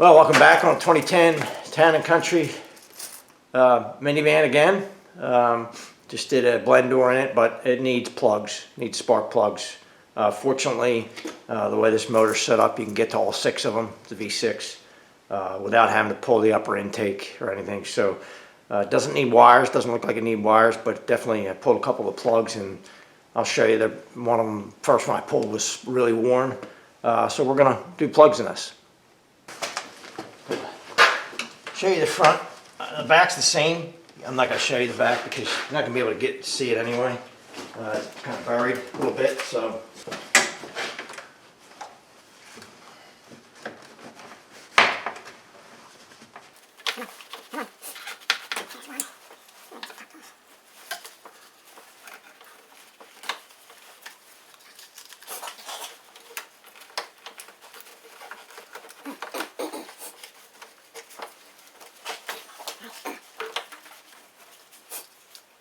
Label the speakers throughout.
Speaker 1: Well, welcome back on 2010 Town and Country minivan again. Just did a blend door in it, but it needs plugs, needs spark plugs. Fortunately, the way this motor's set up, you can get to all 6 of them, the V6, without having to pull the upper intake or anything. So it doesn't need wires, doesn't look like it needs wires, but definitely I pulled a couple of plugs, and I'll show you that one of them, first one I pulled, was really worn. So we're gonna do plugs in this. Show you the front. The back's the same. I'm not going to show you the back because you're not going to be able to see it anyway. It's kind of buried a little bit, so.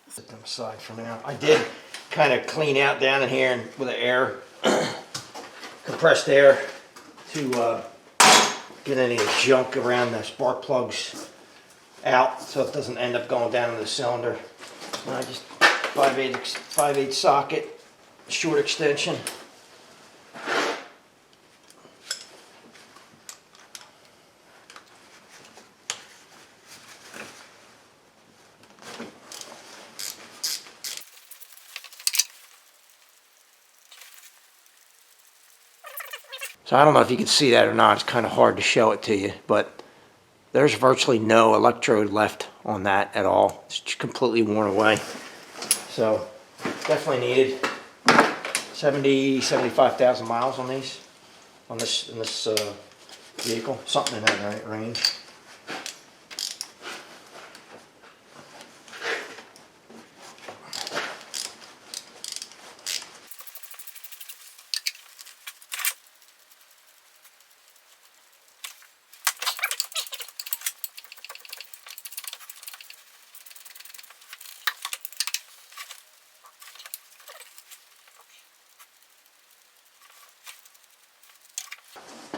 Speaker 1: Set them aside for now. I did kind of clean out down in here and with the air, compressed air, to get any junk around the spark plugs out, so it doesn't end up going down in the cylinder. And I just 5/8 socket, short extension. So I don't know if you can see that or not. It's kind of hard to show it to you, but there's virtually no electrode left on that at all. It's just completely worn away. So definitely needed 75,000 miles on these, in this vehicle, something in that range.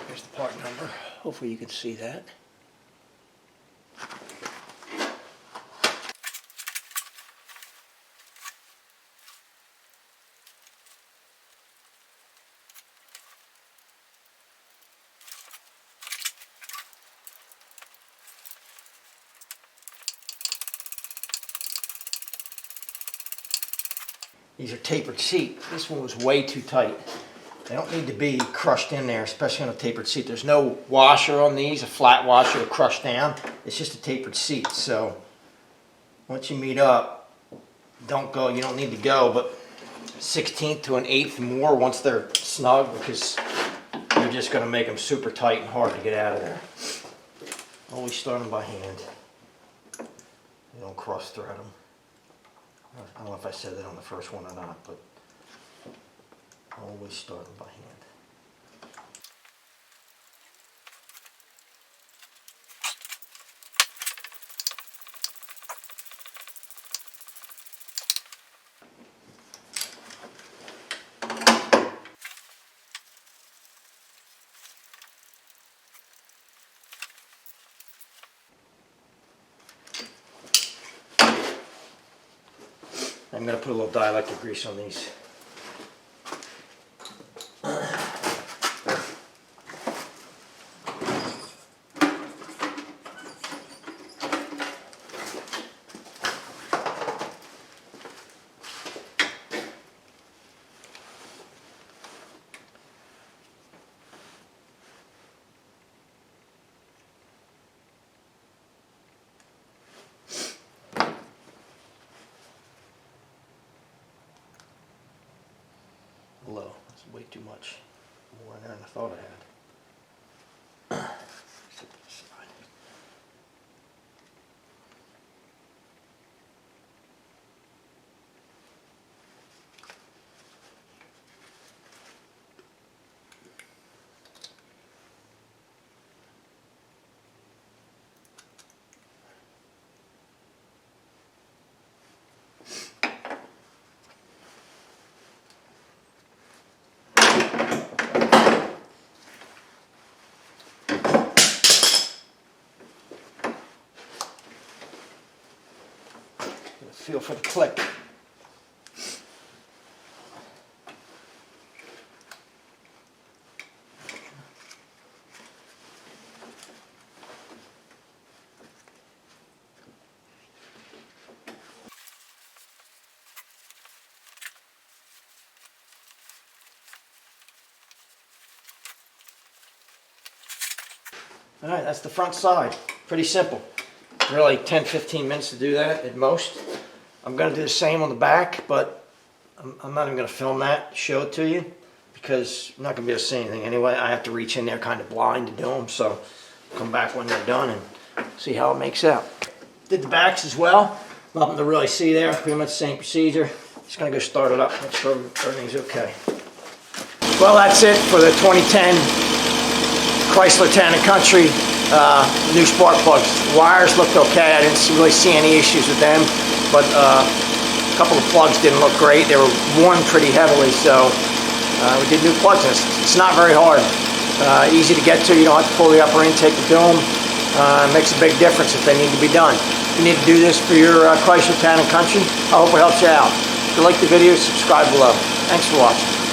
Speaker 1: Here's the part number. Hopefully you can see that. These are tapered seat. This one was way too tight. They don't need to be crushed in there, especially on a tapered seat. There's no washer on these, a flat washer to crush down. It's just a tapered seat. So once you meet up, you don't need to go, but 1/16 to 1/8 more once they're snug, because you're just going to make them super tight and hard to get out of there. Always start them by hand. You don't cross thread them. I don't know if I said that on the first one or not, but always start them by hand. I'm going to put a little dielectric grease on these. Low. That's way too much more in there than I thought I had. Set that aside. feel for the click. All right, that's the front side. Pretty simple. Really 10-15 minutes to do that at most. I'm going to do the same on the back, but I'm not even going to film that, show it to you, because I'm not going to be able to see anything anyway. I have to reach in there kind of blind to do them, so I'll come back when they're done and see how it makes out. Did the backs as well. Nothing to really see there. Pretty much the same procedure. Just going to go start it up, make sure everything's okay. Well, that's it for the 2010 Chrysler Town and Country new spark plugs. Wires looked okay. I didn't really see any issues with them, but a couple of plugs didn't look great. They were worn pretty heavily, so we did new plugs. It's not very hard. Easy to get to. You don't have to pull the upper intake to do them. It makes a big difference if they need to be done. If you need to do this for your Chrysler Town and Country, I hope it helps you out. If you like the video, subscribe below. Thanks for watching.